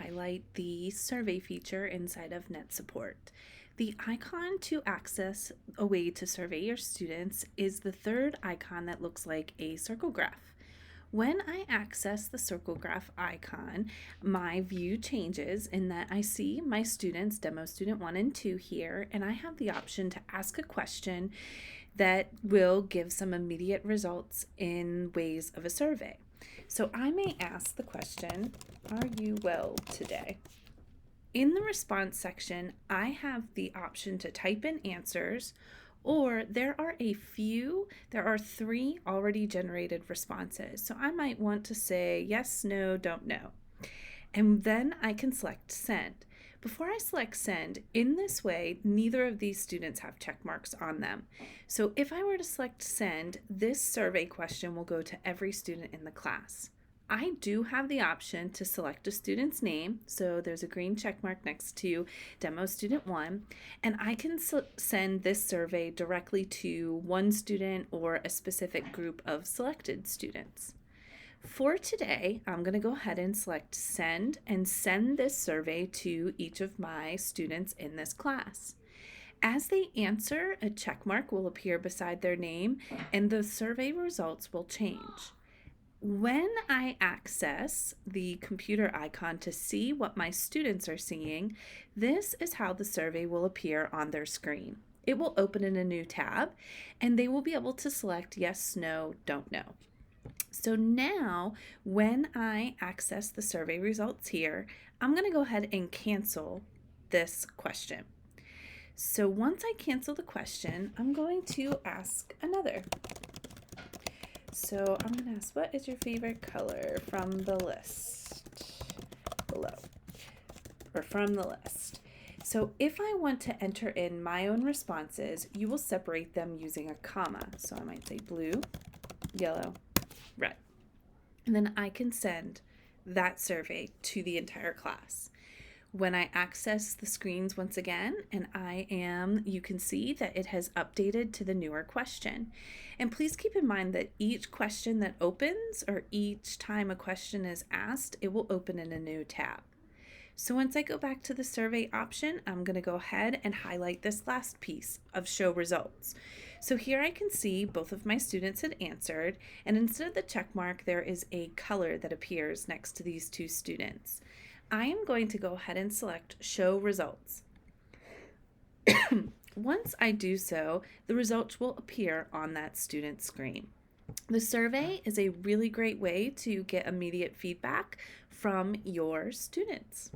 highlight the survey feature inside of NetSupport. The icon to access a way to survey your students is the third icon that looks like a circle graph. When I access the circle graph icon, my view changes in that I see my students, demo student 1 and 2 here, and I have the option to ask a question that will give some immediate results in ways of a survey. So I may ask the question, "Are you well today?" In the response section, I have the option to type in answers, or there are three already generated responses. So I might want to say yes, no, don't know. And then I can select send. Before I select send, in this way, neither of these students have check marks on them. So if I were to select send, this survey question will go to every student in the class. I do have the option to select a student's name, so there's a green check mark next to demo student 1, and I can send this survey directly to one student or a specific group of selected students. For today, I'm going to go ahead and select send and send this survey to each of my students in this class. As they answer, a check mark will appear beside their name and the survey results will change. When I access the computer icon to see what my students are seeing, this is how the survey will appear on their screen. It will open in a new tab and they will be able to select yes, no, don't know. So now when I access the survey results here, I'm going to go ahead and cancel this question. So once I cancel the question, I'm going to ask another. So I'm going to ask, what is your favorite color from the list below, or from the list? So if I want to enter in my own responses, you will separate them using a comma. So I might say blue, yellow, red. And then I can send that survey to the entire class. When I access the screens once again, and you can see that it has updated to the newer question. And please keep in mind that each question that opens, or each time a question is asked, it will open in a new tab. So once I go back to the survey option, I'm going to go ahead and highlight this last piece of show results. So here I can see both of my students had answered, and instead of the check mark, there is a color that appears next to these two students. I am going to go ahead and select show results. Once I do so, the results will appear on that student's screen. The survey is a really great way to get immediate feedback from your students.